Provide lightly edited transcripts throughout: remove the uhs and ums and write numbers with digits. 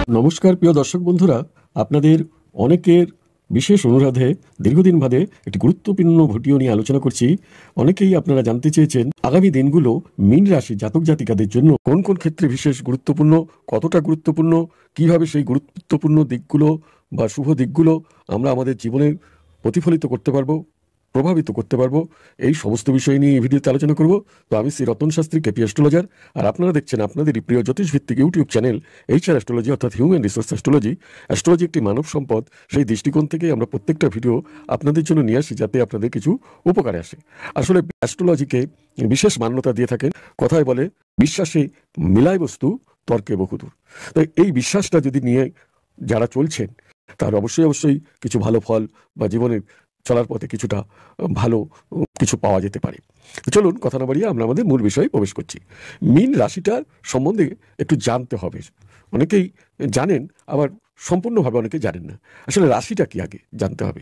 নমস্কার প্রিয় দর্শক বন্ধুরা, আপনাদের অনেকের বিশেষ অনুরোধে দীর্ঘদিন বাদে একটি গুরুত্বপূর্ণ ভিডিও নিয়ে আলোচনা করছি। অনেকেই আপনারা জানতে চেয়েছেন আগামী দিনগুলো মীন রাশি জাতক জাতিকাদের জন্য কোন কোন ক্ষেত্রে বিশেষ গুরুত্বপূর্ণ, কতটা গুরুত্বপূর্ণ, কিভাবে সেই গুরুত্বপূর্ণ দিকগুলো বা শুভ দিকগুলো আমরা আমাদের জীবনে প্রতিফলিত করতে পারবো, প্রভাবিত করতে পারবো, এই সমস্ত বিষয় নিয়ে এই ভিডিওতে আলোচনা করব। তো আমি শ্রী রতন শাস্ত্রী, কেপি অ্যাস্ট্রোলজার, আর আপনারা দেখছেন আপনাদেরই প্রিয় জ্যোতিষ ভিত্তিক ইউটিউব চ্যানেল HR অ্যাস্ট্রোলজি, অর্থাৎ হিউম্যান রিসোর্স অ্যাস্ট্রোলজি। অ্যাস্ট্রোলজি একটি মানব সম্পদ, সেই দৃষ্টিকোণ থেকে আমরা প্রত্যেকটা ভিডিও আপনাদের জন্য নিয়ে আসি যাতে আপনাদের কিছু উপকারে আসে। আসলে অ্যাস্ট্রোলজিকে বিশেষ মান্যতা দিয়ে থাকেন, কথায় বলে বিশ্বাসে মিলায় বস্তু, তর্কে বহুদূর। তাই এই বিশ্বাসটা যদি নিয়ে যারা চলছেন তার অবশ্যই কিছু ভালো ফল বা জীবনের চলার পথে কিছুটা ভালো কিছু পাওয়া যেতে পারে। তো চলুন কথা না বাড়িয়ে আমরা আমাদের মূল বিষয়ে প্রবেশ করছি। মীন রাশিটার সম্বন্ধে একটু জানতে হবে। অনেকেই জানেন, আবার সম্পূর্ণভাবে অনেকে জানেন না। আসলে রাশিটা কি আগে জানতে হবে।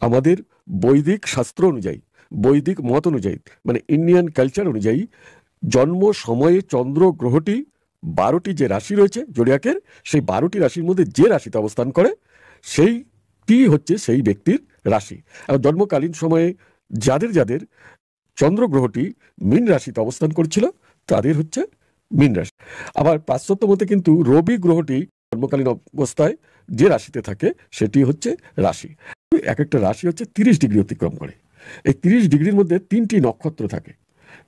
আমাদের বৈদিক শাস্ত্র অনুযায়ী, বৈদিক মত অনুযায়ী, মানে ইন্ডিয়ান কালচার অনুযায়ী, জন্ম সময়ে চন্দ্র গ্রহটি 12টি যে রাশি রয়েছে জোডিয়াকের, সেই 12টি রাশির মধ্যে যে রাশিতে অবস্থান করে সেইটি হচ্ছে সেই ব্যক্তির রাশি। আর জন্মকালীন সময়ে যাদের যাদের চন্দ্র গ্রহটি মীন রাশিতে অবস্থান করছিল তাদের হচ্ছে মীন রাশি। আবার পাশ্চাত্য মতে কিন্তু রবি গ্রহটি জন্মকালীন অবস্থায় যে রাশিতে থাকে সেটি হচ্ছে রাশি। এক একটা রাশি হচ্ছে 30 ডিগ্রি অতিক্রম করে। এই 30 ডিগ্রির মধ্যে 3টি নক্ষত্র থাকে।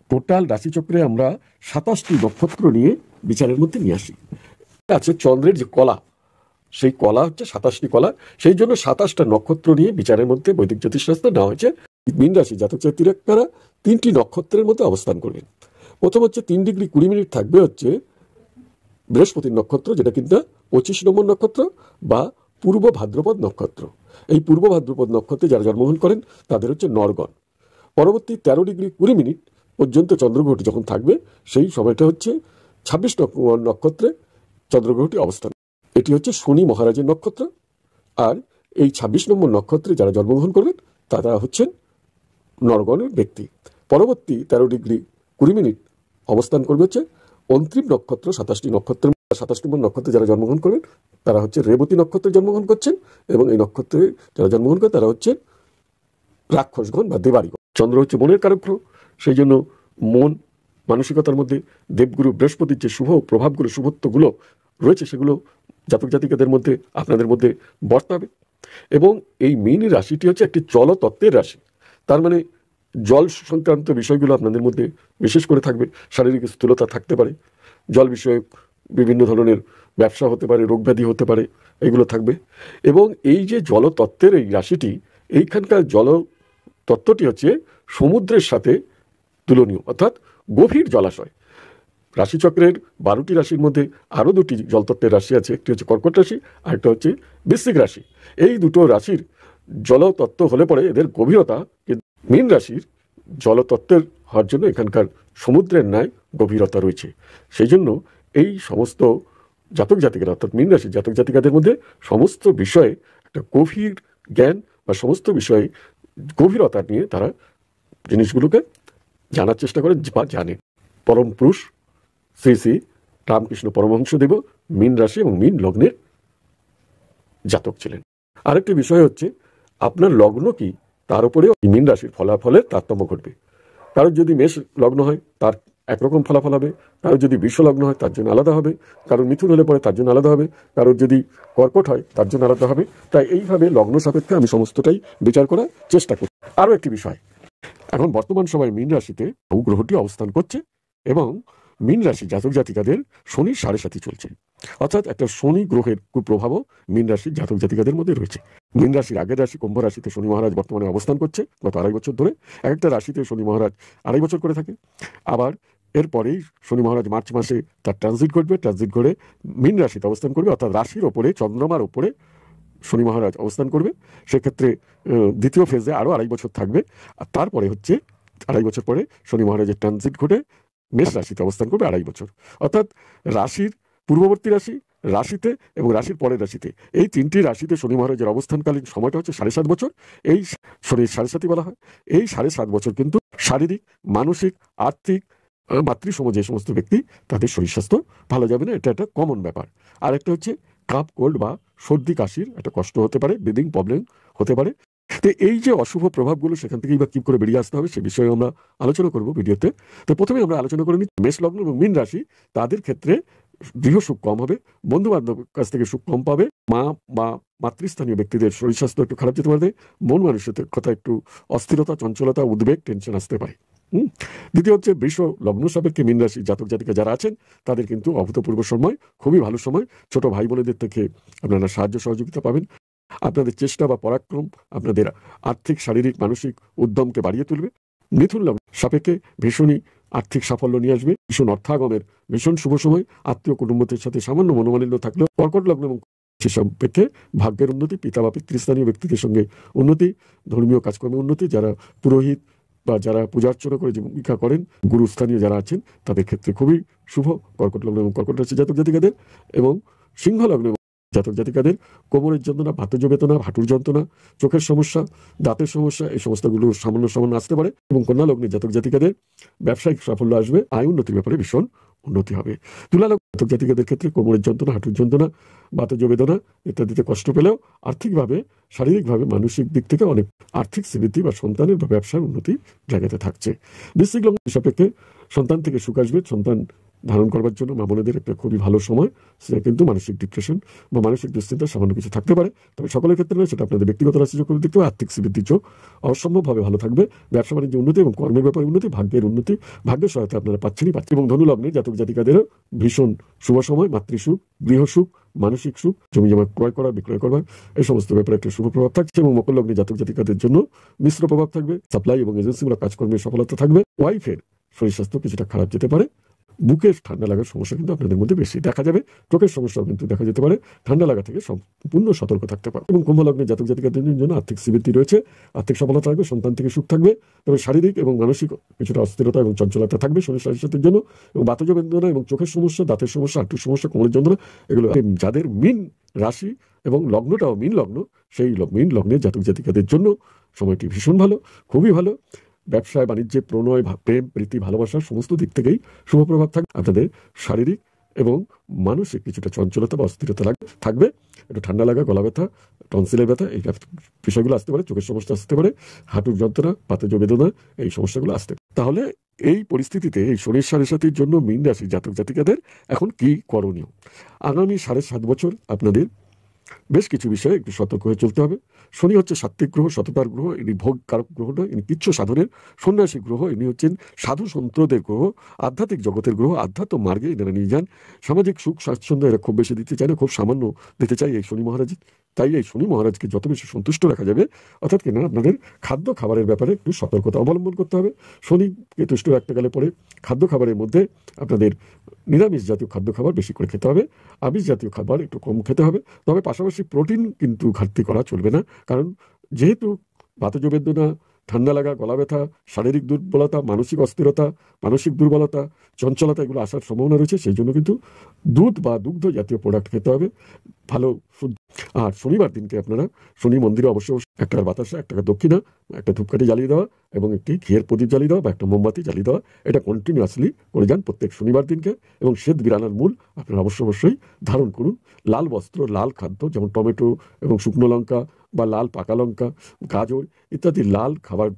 টোটাল রাশিচক্রে আমরা 27টি নক্ষত্র নিয়ে বিচারের মধ্যে নিয়ে আসি। আছে চন্দ্রের যে কলা, সেই কলা হচ্ছে 27টি কলা, সেই জন্য 27টা নক্ষত্র নিয়ে বিচারের মধ্যে বৈদিক জ্যোতিষশাস্ত্রে নেওয়া হয়েছে। মীন রাশি জাতক জাতিকারা 3টি নক্ষত্রের মধ্যে অবস্থান করবেন। প্রথম হচ্ছে 3 ডিগ্রি 20 মিনিট থাকবে হচ্ছে বৃহস্পতির নক্ষত্র, যেটা কিন্তু 25 নম্বর নক্ষত্র বা পূর্ব ভাদ্রপদ নক্ষত্র। এই পূর্ব ভাদ্রপদ নক্ষত্রে যারা জন্মগ্রহণ করেন তাদের হচ্ছে নরগণ। পরবর্তী 13 ডিগ্রি 20 মিনিট পর্যন্ত চন্দ্রগ্রহটি যখন থাকবে সেই সময়টা হচ্ছে 26 নক্ষত্রে চন্দ্রগ্রহটি অবস্থান। এটি হচ্ছে শনি মহারাজের নক্ষত্র। আর এই 26 নম্বর নক্ষত্রে যারা জন্মগ্রহণ করবেন তারা হচ্ছেন নরগণের ব্যক্তি। পরবর্তী 13 ডিগ্রি 20 মিনিট অবস্থান করবে হচ্ছে অন্তিম নক্ষত্র, 27টি নক্ষত্রের 27 নম্বর নক্ষত্রে যারা জন্মগ্রহণ করবেন তারা হচ্ছে রেবতী নক্ষত্রে জন্মগ্রহণ করছেন, এবং এই নক্ষত্রে যারা জন্মগ্রহণ করেন তারা হচ্ছে রাক্ষসগণ বা দেবারিগণ। চন্দ্র হচ্ছে মনের কারক গ্রহ, সেই জন্য মন মানসিকতার মধ্যে দেবগুরু বৃহস্পতির যে শুভ প্রভাবগুলো, শুভত্বগুলো রয়েছে সেগুলো জাতক জাতিকাদের মধ্যে, আপনাদের মধ্যে বর্তাবে। এবং এই মীন রাশিটি হচ্ছে একটি জলতত্ত্বের রাশি। তার মানে জল সংক্রান্ত বিষয়গুলো আপনাদের মধ্যে বিশেষ করে থাকবে। শারীরিক স্থূলতা থাকতে পারে, জল বিষয়ে বিভিন্ন ধরনের ব্যবসা হতে পারে, রোগব্যাধি হতে পারে, এগুলো থাকবে। এবং এই যে জলতত্ত্বের এই রাশিটি, এইখানকার জলতত্ত্বটি হচ্ছে সমুদ্রের সাথে তুলনীয়, অর্থাৎ গভীর জলাশয়। রাশিচক্রের 12টি রাশির মধ্যে আরও 2টি জলতত্ত্বের রাশি আছে, একটি হচ্ছে কর্কট রাশি আর একটা হচ্ছে বৃশ্চিক রাশি। এই দুটো রাশির জলতত্ত্ব হলে পরে এদের গভীরতা, কিন্তু মীন রাশির জলতত্ত্বের হওয়ার জন্য এখানকার সমুদ্রের ন্যায় গভীরতা রয়েছে। সেই জন্য এই সমস্ত জাতক জাতিকারা, অর্থাৎ মীন রাশির জাতক জাতিকাদের মধ্যে সমস্ত বিষয়ে একটা গভীর জ্ঞান বা সমস্ত বিষয়ে গভীরতা নিয়ে তারা জিনিসগুলোকে জানার চেষ্টা করেন বা জানেন। পরম পুরুষ শ্রী শ্রী রামকৃষ্ণ পরমহংসদেব মীন রাশি এবং মীন লগ্নের জাতক ছিলেন। আরেকটি বিষয় হচ্ছে আপনার লগ্ন কি, তার উপরেও মীন রাশির ফলাফলের তারতম্য ঘটবে। কারোর যদি মেষ লগ্ন হয় তার একরকম ফলাফল হবে, কারোর যদি বৃষ লগ্ন হয় তার জন্য আলাদা হবে, কারোর মিথুন হলে পরে তার জন্য আলাদা হবে, কারোর যদি কর্কট হয় তার জন্য আলাদা হবে। তাই এইভাবে লগ্ন সাপেক্ষে আমি সমস্তটাই বিচার করার চেষ্টা করি। আরও একটি বিষয়, এখন বর্তমান সময়ে মীন রাশিতে রাহু গ্রহটি অবস্থান করছে এবং মীন রাশি জাতক জাতিকাদের শনির 7.5 চলছে, অর্থাৎ একটা শনি গ্রহের কুপ্রভাবও মীন রাশির জাতক জাতিকাদের মধ্যে রয়েছে। মীন রাশির আগের রাশি কুম্ভ রাশিতে শনি মহারাজ বর্তমানে অবস্থান করছে গত 2.5 বছর ধরে। একটা রাশিতে শনি মহারাজ 2.5 বছর করে থাকে। আবার এরপরেই শনি মহারাজ মার্চ মাসে তার ট্রানজিট ঘটবে, ট্রানজিট করে মীন রাশিতে অবস্থান করবে, অর্থাৎ রাশির ওপরে চন্দ্রমার ওপরে শনি মহারাজ অবস্থান করবে। সেক্ষেত্রে দ্বিতীয় ফেজে আরও 2.5 বছর থাকবে। আর তারপরে হচ্ছে 2.5 বছর পরে শনি মহারাজের ট্রানজিট ঘটে মেষ রাশিতে অবস্থান করবে 2.5 বছর। অর্থাৎ রাশির পূর্ববর্তী রাশি, রাশিতে এবং রাশির পরের রাশিতে, এই 3টি রাশিতে শনি মহারাজের অবস্থানকালীন সময়টা হচ্ছে 7.5 বছর। এই শনির 7.5 বলা হয়। এই 7.5 বছর কিন্তু শারীরিক, মানসিক, আর্থিক, মাতৃসম যে সমস্ত ব্যক্তি তাদের শরীর স্বাস্থ্য ভালো যাবে না, এটা একটা কমন ব্যাপার। আর একটা হচ্ছে কাপ কোল্ড বা সর্দি কাশির একটা কষ্ট হতে পারে, ব্রিদিং প্রবলেম হতে পারে। তো এই যে অশুভ প্রভাবগুলো সেখান থেকেই বা কি করে বেরিয়ে আসতে হবে সে বিষয়ে আমরা আলোচনা করব ভিডিওতে। তো প্রথমে আমরা আলোচনা করে নিই মেষ লগ্ন এবং মীন রাশি, তাদের ক্ষেত্রে গৃহ সুখ কম হবে, বন্ধু বান্ধবের কাছ থেকে সুখ কম পাবে, মা বা মাতৃস্থানীয় ব্যক্তিদের শরীর স্বাস্থ্য একটু খারাপ যেতে পারে, মন মানসিকতার কথা একটু অস্থিরতা, চঞ্চলতা, উদ্বেগ, টেনশন আসতে পারে। দ্বিতীয় হচ্ছে বৃষ লগ্ন সাপেক্ষে মীন রাশি জাতক জাতিকা যারা আছেন তাদের কিন্তু অভূতপূর্ব সময়, খুবই ভালো সময়। ছোট ভাই বোনেদের থেকে আপনারা সাহায্য সহযোগিতা পাবেন। আপনাদের চেষ্টা বা পরাক্রম আপনাদের আর্থিক, শারীরিক, মানসিক উদ্যমকে বাড়িয়ে তুলবে। মিথুন লগ্ন সাপেক্ষে ভীষণই আর্থিক সাফল্য নিয়ে আসবে, ভীষণ অর্থাগমের ভীষণ শুভ সময়। আত্মীয় কুটুম্বদের সাথে সামান্য মনোমালিন্য থাকলেও কর্কট লগ্ন এবং সাপেক্ষে ভাগ্যের উন্নতি, পিতা বা পিতৃস্থানীয় ব্যক্তিদের সঙ্গে উন্নতি, ধর্মীয় কাজকর্মে উন্নতি, যারা পুরোহিত বা যারা পূজার্চনা করে জীবিকা করেন, গুরুস্থানীয় যারা আছেন তাদের ক্ষেত্রে খুবই শুভ কর্কট লগ্ন এবং কর্কট রাশি জাতক জাতিকাদের। এবং সিংহ লগ্ন জাতক জাতিকাদের কোমরের যন্ত্রণা, বাতজ বেদনা, হাঁটুর যন্ত্রণা, চোখের সমস্যা, দাঁতের সমস্যা, এই সমস্যাগুলো সামান্য সামান্য আসতে পারে। এবং কন্যা লগ্নের জাতক জাতিকাদের ব্যবসায়িক সাফল্য আসবে, আয় উন্নতির ব্যাপারে ভীষণ উন্নতি হবে। তুলা লগ্ন জাতক জাতিকাদের ক্ষেত্রে কোমরের যন্ত্রণা, হাঁটুর যন্ত্রণা, বাতজ বেদনা ইত্যাদিতে কষ্ট পেলেও আর্থিকভাবে, শারীরিকভাবে, মানসিক দিক থেকে অনেক আর্থিক সমৃদ্ধি বা সন্তানের বা ব্যবসার উন্নতি জায়গাতে থাকছে। বৃশ্চিক লগ্ন সাপেক্ষে সন্তান থেকে সুখ আসবে, সন্তান ধারণ করবার জন্য মা বোনেদের একটা খুবই ভালো সময়। সেটা কিন্তু মানসিক ডিপ্রেশন বা মানসিক দুশ্চিন্তা সামান্য কিছু থাকতে পারে, তবে সকলের ক্ষেত্রে নয়, সেটা আপনাদের ব্যক্তিগত রাশি চোখ দেখতে হবে। আর্থিক সমৃদ্ধির চোখ অসম্ভবভাবে ভালো থাকবে, ব্যবসা বাণিজ্য উন্নতি এবং কর্মের ব্যাপারে উন্নতি, ভাগ্যের উন্নতি, ভাগ্যের সহায়তা আপনারা পাচ্ছেনই পাচ্ছেন। এবং ধনু লগ্নে জাতক জাতিকাদেরও ভীষণ শুভ সময়, মাতৃসুখ, গৃহসুখ, মানসিক সুখ, জমি জমা ক্রয় করা, বিক্রয় করা, এই সমস্ত ব্যাপারে একটা শুভ প্রভাব থাকছে। এবং মকর লগ্নে জাতক জাতিকাদের জন্য মিশ্র প্রভাব থাকবে, সাপ্লাই এবং এজেন্সিগুলো কাজকর্মের সফলতা থাকবে। ওয়াইফের শরীর স্বাস্থ্য কিছুটা খারাপ যেতে পারে, বুকের ঠান্ডা লাগার সমস্যা কিন্তু আপনাদের মধ্যে বেশি দেখা যাবে, চোখের সমস্যাও কিন্তু দেখা যেতে পারে, ঠান্ডা লাগা থেকে সম্পূর্ণ সতর্ক থাকতে পারে। এবং কুম্ভ লগ্নের জাতক জাতিকাদের জন্য আর্থিক সমৃদ্ধি রয়েছে, আর্থিক সফলতা থাকবে, সন্তান থেকে সুখ থাকবে, তবে শারীরিক এবং মানসিক কিছুটা অস্থিরতা এবং চঞ্চলতা থাকবে শরীর স্বাস্থ্যের জন্য। এবং বাতজ বেদনা এবং চোখের সমস্যা, দাঁতের সমস্যা, হাঁটুর সমস্যা, কোমরের যন্ত্রণা, এগুলো যাদের মীন রাশি এবং লগ্নটাও মীন লগ্ন, সেই মীন লগ্নের জাতক জাতিকাদের জন্য সময়টি ভীষণ ভালো, খুবই ভালো। ব্যবসায় বাণিজ্যে, প্রণয়, প্রেম, প্রীতি, ভালোবাসার সমস্ত দিক থেকেই শুভ প্রভাব থাকবে। আপনাদের শারীরিক এবং মানসিক কিছুটা চঞ্চলতা বা অস্থিরতা থাকবে, একটু ঠান্ডা লাগা, গলা ব্যথা, টনসিলের ব্যথা, এই বিষয়গুলো আসতে পারে, চোখের সমস্যা আসতে পারে, হাঁটুর যন্ত্রণা, বাতজ বেদনা, এই সমস্যাগুলো আসতে পারে। তাহলে এই পরিস্থিতিতে এই শনির সাড়ে সাতির জন্য মীন রাশির জাতক জাতিকাদের এখন কি করণীয়? আগামী 7.5 বছর আপনাদের বেশ কিছু বিষয়ে একটু সতর্ক হয়ে চলতে হবে। শনি হচ্ছে সাত্ত্বিক গ্রহ, সততার গ্রহ, ইনি ভোগ কারক গ্রহ নয়, ইনি কিচ্ছু সাধনের সন্ন্যাসী গ্রহ, ইনি হচ্ছেন সাধু সন্তদের গ্রহ, আধ্যাত্মিক জগতের গ্রহ, আধ্যাত্ম মার্গে এনারা নিয়ে যান। সামাজিক সুখ স্বাচ্ছন্দ্য এরা খুব বেশি দিতে চায় না, খুব সামান্য দিতে চায় এই শনি মহারাজ। তাই এই শনি মহারাজকে যত বেশি সন্তুষ্ট রাখা যাবে, অর্থাৎ কিনা আপনাদের খাদ্য খাবারের ব্যাপারে একটু সতর্কতা অবলম্বন করতে হবে। শনিকে তুষ্ট রাখতে গেলে পরে খাদ্য খাবারের মধ্যে আপনাদের নিরামিষ জাতীয় খাদ্য খাবার বেশি করে খেতে হবে, আমিষ জাতীয় খাবার একটু কম খেতে হবে। তবে পাশাপাশি প্রোটিন কিন্তু ঘাটতি করা চলবে না, কারণ যেহেতু বাতজ বেদনা, ঠান্ডা লাগা, গলা ব্যথা, শারীরিক দুর্বলতা, মানসিক অস্থিরতা, মানসিক দুর্বলতা, চঞ্চলতা এগুলো আসার সম্ভাবনা রয়েছে। সেই জন্য কিন্তু দুধ বা দুগ্ধ জাতীয় প্রোডাক্ট খেতে হবে ভালো শুদ্ধ। আর শনিবার দিনকে আপনারা শনি মন্দিরে অবশ্যই একটা বাতাসা, একটা দক্ষিণা, একটা ধূপকাঠি জ্বালিয়ে দেওয়া এবং একটি ঘিয়ের প্রদীপ জ্বালিয়ে দেওয়া বা একটা মোমবাতি জ্বালিয়ে দেওয়া, এটা কন্টিনিউয়াসলি করে যান প্রত্যেক শনিবার দিনকে। এবং শ্বেত বিরানার মূল আপনারা অবশ্যই ধারণ করুন। লাল বস্ত্র, লাল খাদ্য যেমন টমেটো এবং শুকনো লঙ্কা বা লাল পাকা লঙ্কা, গাজর ইত্যাদি লাল খাবার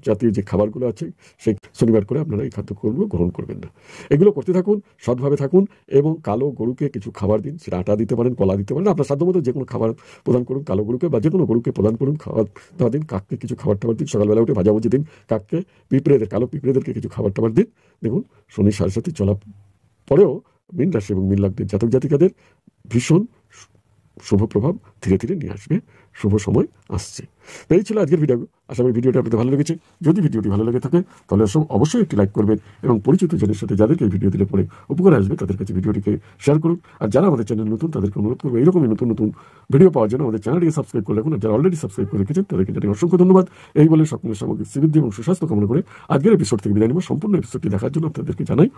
জাতীয় যে খাবারগুলো আছে সেই শনিবার করে আপনারা এই খাদ্যগুলো গ্রহণ করবেন না। এগুলো করতে থাকুন, সৎভাবে থাকুন। এবং কালো গরুকে কিছু খাবার দিন, সেটা আটা দিতে পারেন, কলা দিতে পারেন, আপনার সাধ্যমতো যে কোনো খাবার প্রদান করুন কালো গরুকে, বা যে কোনো গরুকে প্রদান করুন খাবার দাওয়া দিন। কাককে কিছু খাবার টাবার দিন, সকালবেলা উঠে ভাজাভুজি দিন কাককে। পিঁপড়েদের, কালো পিঁপড়েদেরকে কিছু খাবার টাবার দিন। দেখুন শনি সাড়ে সাথে চলা পরেও মীন রাশি এবং মীন লগ্নের জাতক জাতিকাদের ভীষণ শুভ প্রভাব ধীরে ধীরে নিয়ে আসবে, শুভ সময় আসছে। এই ছিল আজকের ভিডিও। আশা করি ভিডিওটি আপনাদের ভালো লেগেছে। যদি ভিডিওটি ভালো লেগে থাকে তাহলে অবশ্যই একটি লাইক করবেন এবং পরিচিত জনের সাথে যাদেরকে এই ভিডিও দিলে পরে উপকার আসবে তাদের কাছে ভিডিওটিকে শেয়ার করুন। আর যারা আমাদের চ্যানেল নতুন তাদেরকে অনুরোধ করবো এইরকমই নতুন নতুন ভিডিও পাওয়ার জন্য আমাদের চ্যানেলটিকে সাবস্ক্রাইব করে রাখুন। আর যারা অলরেডি সাবস্ক্রাইব করে রেখেছেন তাদেরকে জানাই অসংখ্য ধন্যবাদ। এই বলে সকলের সামগ্রিক শ্রীবৃদ্ধি এবং সুস্বাস্থ্য কামনা করে আজকের এপিসোড থেকে বিদায় নেব। সম্পূর্ণ এপিসোডটি দেখার জন্য আপনাদেরকে জানাই